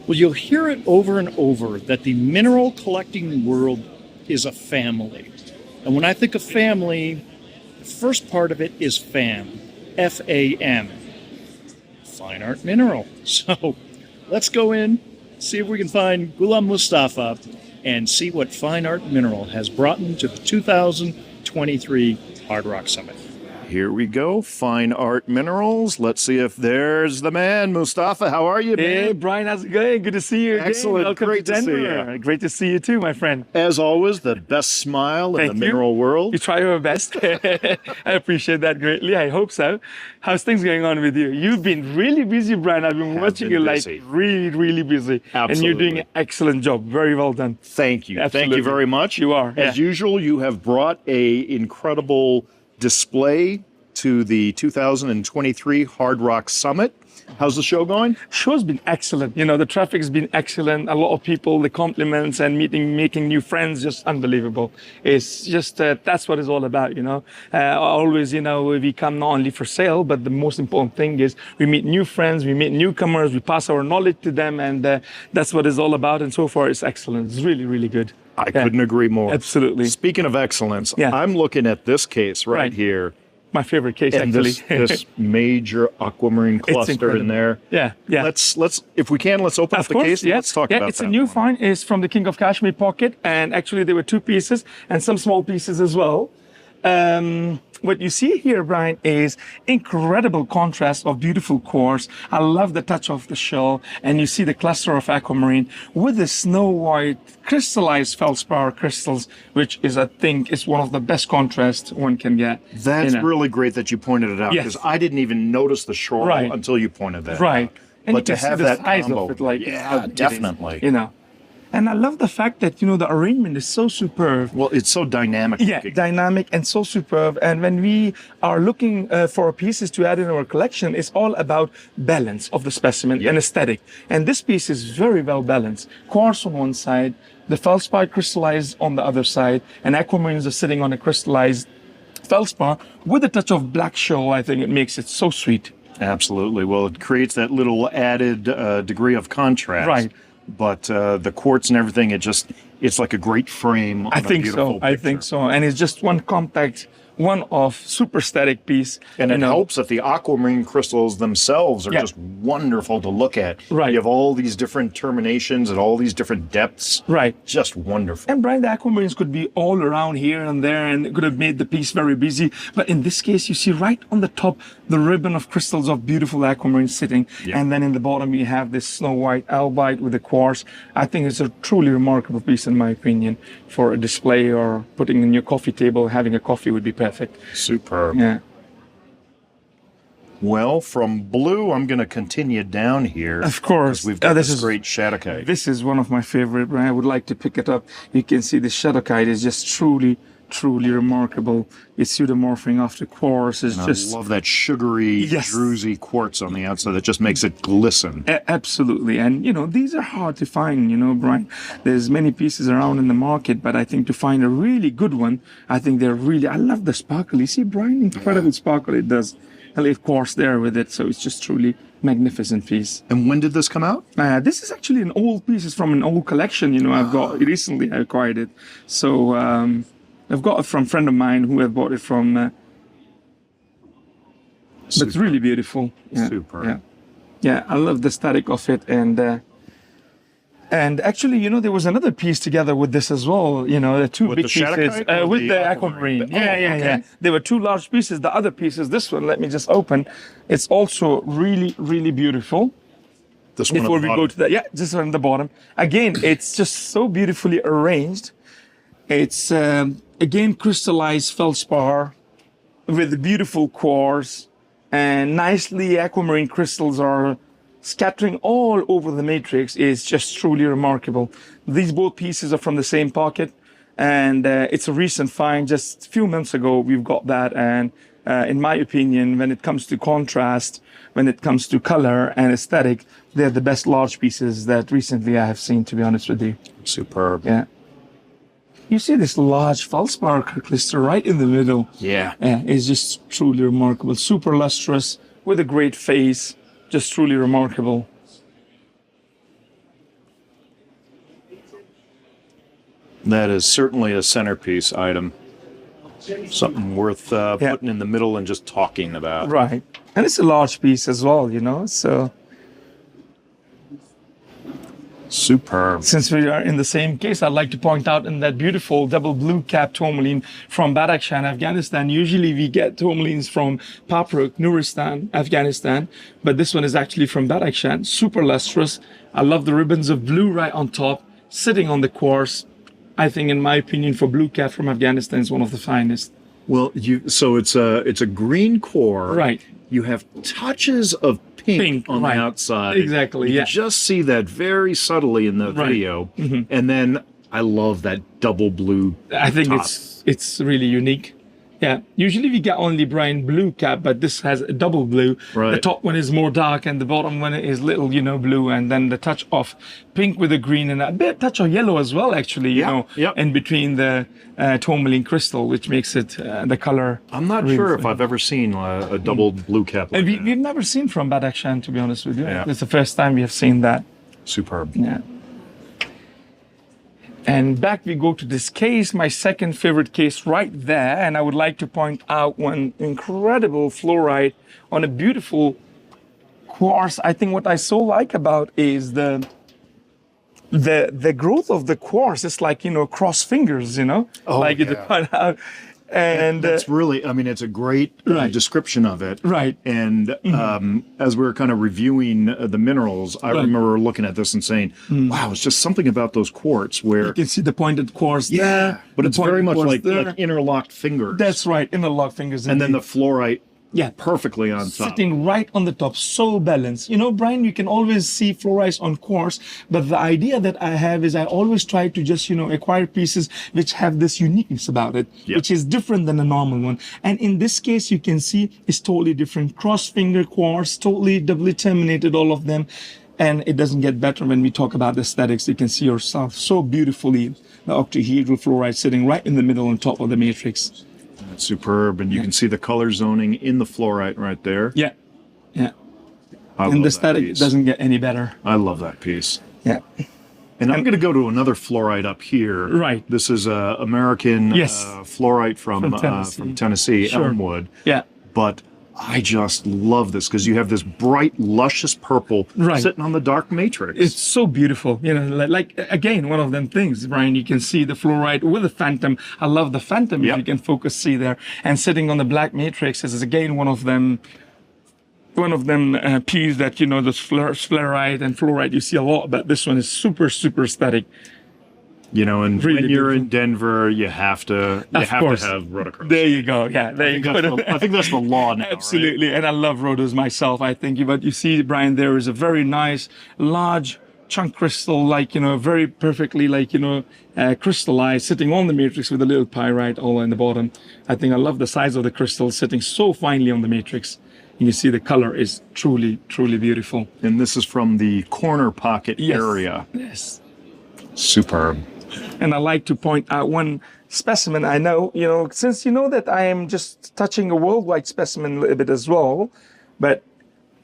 Well, you'll hear it over and over that the mineral collecting world is a family. And when I think of family, the first part of it is FAM, F-A-M, fine art mineral. So let's go in, see if we can find Ghulam Mustafa and see what fine art mineral has brought him to the 2023 HardRock Summit. Here we go, fine art minerals. Let's see if there's the man, Mustafa. How are you, man? Hey, Brian, how's it going? Good to see you again. Excellent. Welcome Great to to see Denver. you. Great to see you too, my friend. As always, the best smile in Thank the you. mineral world. You try your best. I appreciate that greatly. I hope so. How's things going on with you? You've been really busy, Brian. I've been watching you busy. like really busy. Absolutely. And you're doing an excellent job. Very well done. Thank you. Absolutely. Thank you very much. You are. As usual, you have brought a incredible display to the 2023 HardRock Summit. How's the show going? Show's been excellent. You know, the traffic's been excellent. A lot of people, the compliments and making new friends, just unbelievable. It's just, that's what it's all about, you know. Always, you know, we come not only for sale, but the most important thing is we meet new friends, we meet newcomers, we pass our knowledge to them, and that's what it's all about. And so far, it's excellent. It's really good. I couldn't agree more. Absolutely. Speaking of excellence, I'm looking at this case right here. My favorite case, and actually. this major aquamarine cluster in there. Yeah. Let's if we can, let's open up the case and let's talk about that. It's a new find. It's from the King of Kashmir pocket, and actually there were 2 pieces and some small pieces as well. What you see here, Brian, is incredible contrast of beautiful quartz. I love the touch of the shell, and you see the cluster of aquamarine with the snow white crystallized feldspar crystals, which is, I think, is one of the best contrasts one can get. That's really great that you pointed it out, because I didn't even notice the shore until you pointed that out. And but you can to have see that the size combo, of it, like, definitely. You know. And I love the fact that, you know, the arrangement is so superb. Well, it's so dynamic. Yeah, dynamic and so superb. And when we are looking for pieces to add in our collection, it's all about balance of the specimen and aesthetic. And this piece is very well balanced. Quartz on one side, the feldspar crystallized on the other side, and aquamarines are sitting on a crystallized feldspar with a touch of black shell. I think it makes it so sweet. Absolutely. Well, it creates that little added degree of contrast. Right. But the quartz and everything, it's like a great frame on a beautiful picture. I think so. And it's just one compact, one-off, super static piece. And it helps that the aquamarine crystals themselves are just wonderful to look at. Right. You have all these different terminations and all these different depths. Right. Just wonderful. And Brian, the aquamarines could be all around here and there, and it could have made the piece very busy. But in this case, you see right on the top, the ribbon of crystals of beautiful aquamarine sitting. Yeah. And then in the bottom, you have this snow white albite with the quartz. I think it's a truly remarkable piece, in my opinion, for a display or putting in your coffee table, having a coffee would be perfect. Superb. Yeah. Well, from blue, I'm going to continue down here. Of course. We've got this great shadowkite. This is one of my favorite, Brian. I would like to pick it up. You can see the shadowkite is just truly remarkable. It's pseudomorphing off the quartz. It's just, I love that sugary, druzy quartz on the outside that just makes it glisten. Absolutely. And, you know, these are hard to find, you know, Brian. There's many pieces around in the market, but I think to find a really good one, I think they're really, I love the sparkle. You see, Brian, incredible sparkle it does. I leave quartz there with it, so it's just truly magnificent piece. And when did this come out? This is actually an old piece. It's from an old collection, you know, I've got recently I acquired it. So, I've got it from a friend of mine who have bought it from. But it's really beautiful. Yeah. Super. Yeah, I love the static of it, and actually, you know, there was another piece together with this as well. You know, the two big pieces with the aquamarine. Yeah. There were 2 large pieces. The other piece is this one. Let me just open. It's also really beautiful. This one before we go to that, this one on the bottom. Again, it's just so beautifully arranged. It's again crystallized feldspar with beautiful quartz, and nicely aquamarine crystals are scattering all over the matrix. Is just truly remarkable. These both pieces are from the same pocket, and it's a recent find. Just a few months ago, we've got that, and in my opinion, when it comes to contrast, when it comes to color and aesthetic, they're the best large pieces that recently I have seen, to be honest with you. Superb. Yeah. You see this large feldspar cluster right in the middle. Yeah. It's just truly remarkable. Super lustrous, with a great face. Just truly remarkable. That is certainly a centerpiece item. Something worth putting in the middle and just talking about. Right. And it's a large piece as well, you know, so. Superb. Since we are in the same case, I'd like to point out in that beautiful double blue cap tourmaline from Badakhshan, Afghanistan. Usually we get tourmalines from Papruk, Nuristan, Afghanistan, but this one is actually from Badakhshan. Super lustrous. I love the ribbons of blue right on top, sitting on the quartz. I think, in my opinion, for blue cap from Afghanistan, is one of the finest. Well, so it's a green core. Right. You have touches of pink on the outside. Exactly. You can just see that very subtly in the video. And then I love that double blue. I think top. it's really unique. Yeah. Usually we get only Brian blue cap, but this has a double blue. Right. The top one is more dark and the bottom one is little, you know, blue, and then the touch of pink with the green and a bit touch of yellow as well, actually, you know, in between the tourmaline crystal, which makes it the color. I'm not really sure if I've ever seen a double blue cap like that. We've never seen from Badakhshan, to be honest with you. Yeah. It's the first time we have seen that. Superb. Yeah. And back we go to this case, my second favorite case right there. And I would like to point out one incredible fluorite on a beautiful quartz. I think what I so like about is the growth of the quartz is like, you know, cross fingers, you know, like you point out. And that's really, I mean, it's a great description of it. Right. And as we were kind of reviewing the minerals, I remember looking at this and saying, wow, it's just something about those quartz where you can see the pointed quartz there. But it's very much like interlocked fingers. That's right, interlocked fingers. And then the fluorite Yeah. perfectly on top. Sitting right on the top, so balanced. You know, Brian, you can always see fluorites on quartz, but the idea that I have is I always try to just, you know, acquire pieces which have this uniqueness about it, which is different than a normal one. And in this case, you can see it's totally different. Cross finger quartz, totally doubly terminated, all of them. And it doesn't get better when we talk about aesthetics. You can see yourself so beautifully, the octahedral fluorite sitting right in the middle on top of the matrix. That's superb. And you can see the color zoning in the fluorite right there. Yeah. Yeah. I And love the aesthetic that piece. doesn't get any better. I love that piece. Yeah. And I'm going to go to another fluorite up here. Right. This is a American fluorite from Tennessee, Sure. Elmwood. Yeah. But I just love this because you have this bright, luscious purple sitting on the dark matrix. It's so beautiful. You know, like again, one of them things, Brian, you can see the fluorite with the phantom. I love the phantom, if you can focus, see there. And sitting on the black matrix is again one of them pieces that, you know, the fluorite and fluorite you see a lot, but this one is super, super aesthetic. You know, and Really when you're beautiful. in Denver, you have to have rhodochrosite. There you go. Yeah, there you go. I think that's the law now. Absolutely. And I love rhodos myself, I think. But you see, Brian, there is a very nice, large chunk crystal, like, you know, very perfectly, like, you know, crystallized, sitting on the matrix with a little pyrite all in the bottom. I think I love the size of the crystal sitting so finely on the matrix. And you see the color is truly, truly beautiful. And this is from the corner pocket area. Yes. Superb. And I like to point out one specimen. I know, you know, since you know that I am just touching a worldwide specimen a little bit as well, but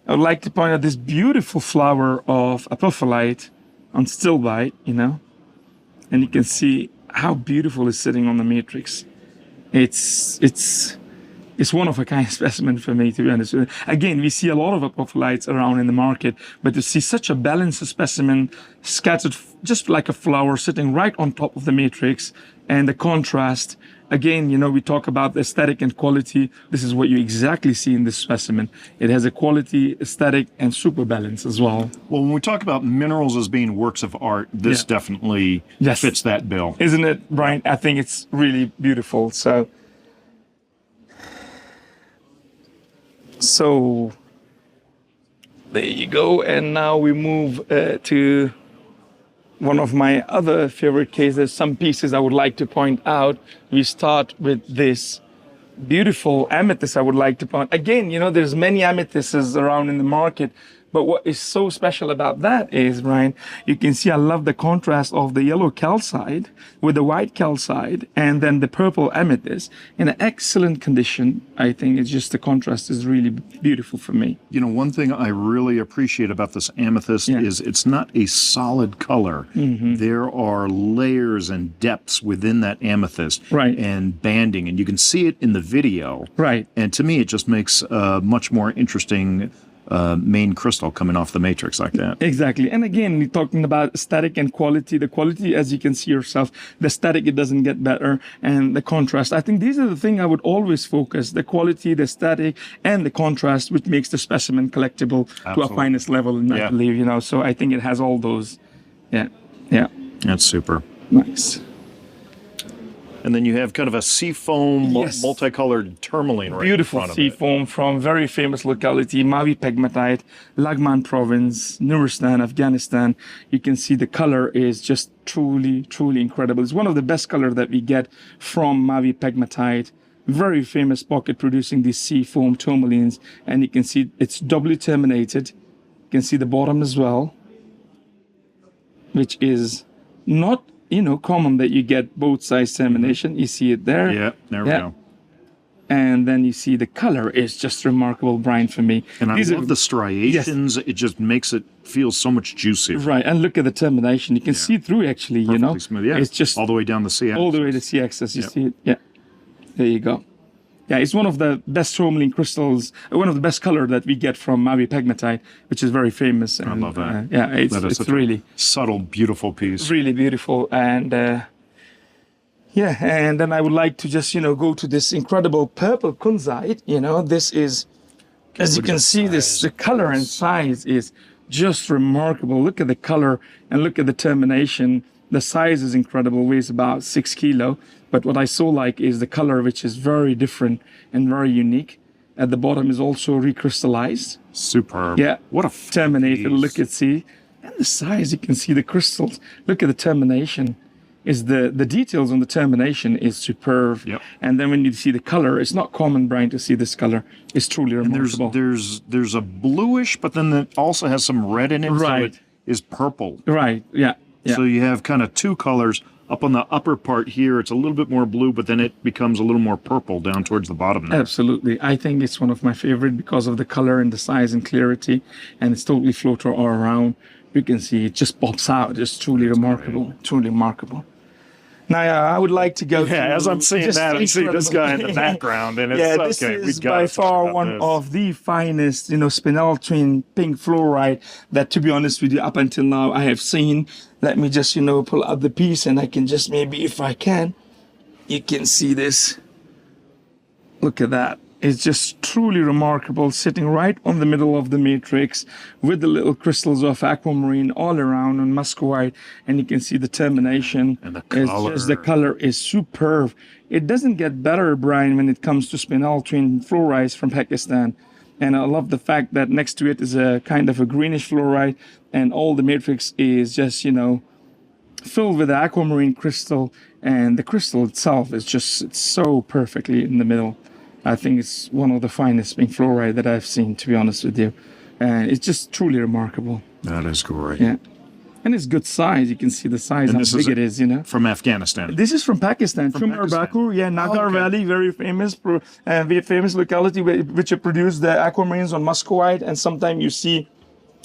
I would like to point out this beautiful flower of apophyllite on stilbite, you know, and you can see how beautiful it's sitting on the matrix. It's one of a kind specimen for me, to be honest with you. Again, we see a lot of apophylites around in the market, but to see such a balanced specimen scattered just like a flower sitting right on top of the matrix, and the contrast, again, you know, we talk about the aesthetic and quality. This is what you exactly see in this specimen. It has a quality, aesthetic, and super balance as well. Well, when we talk about minerals as being works of art, this definitely fits that bill. Isn't it, Brian? I think it's really beautiful. So there you go. And now we move to one of my other favorite cases. Some pieces I would like to point out. We start with this beautiful amethyst. I would like to point again, you know, there's many amethysts around in the market, But what is so special about that is, Brian, you can see I love the contrast of the yellow calcite with the white calcite and then the purple amethyst in an excellent condition. I think it's just the contrast is really beautiful for me. You know, one thing I really appreciate about this amethyst is it's not a solid color. There are layers and depths within that amethyst and banding, and you can see it in the video. Right. And to me, it just makes a much more interesting main crystal coming off the matrix like that. Exactly. And again, we're talking about aesthetic and quality. The quality, as you can see yourself, the aesthetic, it doesn't get better. And the contrast. I think these are the things I would always focus. The quality, the aesthetic, and the contrast, which makes the specimen collectible to a finest level, I believe, you know. So I think it has all those. Yeah. Yeah. That's super. Nice. And then you have kind of a seafoam, multicolored tourmaline right Beautiful in front sea of it. foam from very famous locality, Mavi pegmatite, Lagman province, Nuristan, Afghanistan. You can see the color is just truly, truly incredible. It's one of the best color that we get from Mavi pegmatite. Very famous pocket producing these sea foam tourmalines. And you can see it's doubly terminated. You can see the bottom as well, which is not common that you get both sides termination. You see it there. Yeah, there we go. And then you see the color is just remarkable, Brian, for me. And I love the striations. It just makes it feel so much juicier. Right, and look at the termination. You can see through actually, Perfectly smooth. Yeah. It's just all the way down the C-axis. all the way to C-axis. You see it? Yeah. There you go. Yeah, it's one of the best tourmaline crystals, one of the best color that we get from Mavi pegmatite, which is very famous. And, I love that. Yeah, it's really subtle, beautiful piece. Really beautiful. And and then I would like to just, go to this incredible purple kunzite. This is, as you can see, the color and size is just remarkable. Look at the color and look at the termination. The size is incredible, weighs about 6 kilo. But what I so like is the color, which is very different and very unique. At the bottom is also recrystallized. Superb. Yeah. What a terminated. piece. Look at and the size. You can see the crystals. Look at the termination. Is the details on the termination is superb. Yep. And then when you see the color, it's not common, Brian, to see this color. It's truly remarkable. There's a bluish, but then it also has some red in it. Right. So it is purple. Right. Yeah. Yeah. So you have kind of two colors. Up on the upper part here, it's a little bit more blue, but then it becomes a little more purple down towards the bottom there. Absolutely. I think it's one of my favorite because of the color and the size and clarity, and it's totally float all around. You can see it just pops out. It's truly remarkable. Truly remarkable. Now, I would like to go. Yeah, as I'm seeing that, I see this guy in the background, and it's this is by far one of the finest, spinel twin pink fluorite that, to be honest with you, up until now I have seen. Let me just, pull out the piece, and I can just maybe, if I can, you can see this. Look at that. It's just truly remarkable, sitting right on the middle of the matrix with the little crystals of aquamarine all around on muscovite, and you can see the termination. And the color. The color is superb. It doesn't get better, Brian, when it comes to spinel twin fluorites from Pakistan. And I love the fact that next to it is a kind of a greenish fluorite, and all the matrix is just, filled with the aquamarine crystal, and the crystal itself is just, it's so perfectly in the middle. I think it's one of the finest pink fluorite that I've seen, to be honest with you. And it's just truly remarkable. That is great. Yeah. And it's good size. You can see the size, how big it is, From Afghanistan. This is from Pakistan. From Baku, Nagar Valley, very famous locality which produce the aquamarines on muscovite. And sometimes you see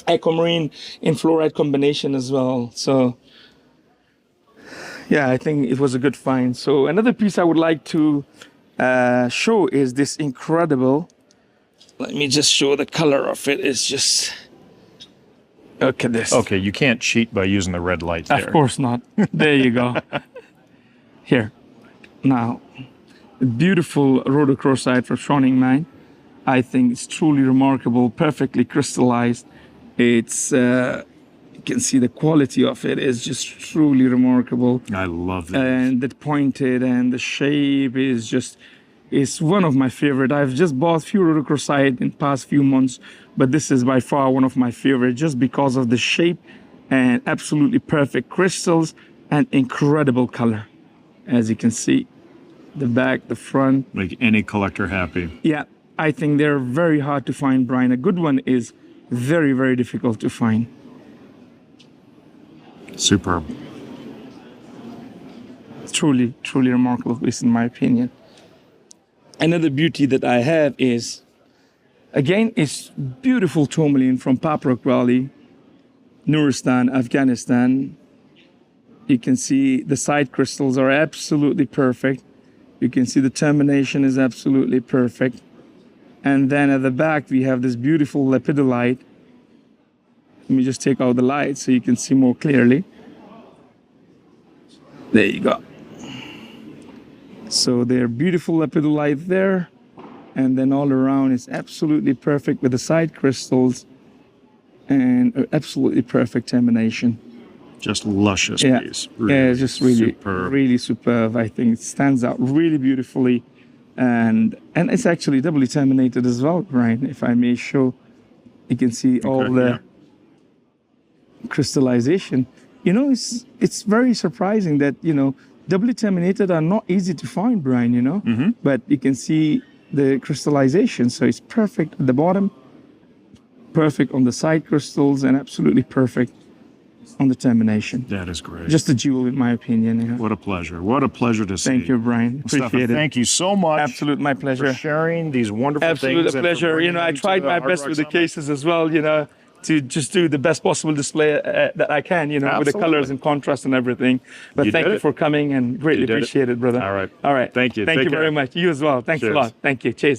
aquamarine in fluorite combination as well. So, yeah, I think it was a good find. So another piece I would like to show is this incredible. Let me just show the color of it. It's just, look at this. Okay, you can't cheat by using the red light there. Of course not. There you go. Here. Now, beautiful rhodochrosite from Shoning Mine. I think it's truly remarkable, perfectly crystallized. It's you can see the quality of it is just truly remarkable. I love that. And the pointed and the shape is just, it's one of my favorite. I've just bought few rhodochrosite in past few months, but this is by far one of my favorite just because of the shape and absolutely perfect crystals and incredible color. As you can see, the back, the front. Make any collector happy. Yeah, I think they're very hard to find, Brian. A good one is Very, very difficult to find. Superb. Truly, truly remarkable piece in my opinion. Another beauty that I have is, again, it's beautiful tourmaline from Paprak Valley, Nuristan, Afghanistan. You can see the side crystals are absolutely perfect. You can see the termination is absolutely perfect. And then at the back, we have this beautiful lepidolite. Let me just take out the light so you can see more clearly. There you go. So they're beautiful lepidolite there. And then all around is absolutely perfect with the side crystals and absolutely perfect termination. Just luscious Yeah, piece. yeah, it's just really, superb. really superb. I think it stands out really beautifully. And it's actually doubly terminated as well, Brian. If I may show, you can see all the crystallization. You know, it's very surprising that, you know, doubly terminated are not easy to find, Brian, you know, but you can see the crystallization. So it's perfect at the bottom, perfect on the side crystals, and absolutely perfect on the termination. That is great. Just a jewel, in my opinion. Yeah. What a pleasure. What a pleasure to see. Thank you, Brian. Mustafa, Appreciate it. thank you so much. Absolute, my pleasure. For sharing these wonderful Absolute things. and for pleasure. You bringing know, I them to tried the my Hard best Rock with the Summit. cases as well, you know, to just do the best possible display that I can, you know, with the Absolutely. colors and contrast and everything. But You thank did you it. for coming and greatly You did it. appreciate it, brother. All right. All right. Thank you. Thank Take you very care. much. You as well. Thanks a Cheers. lot. Thank you. Cheers.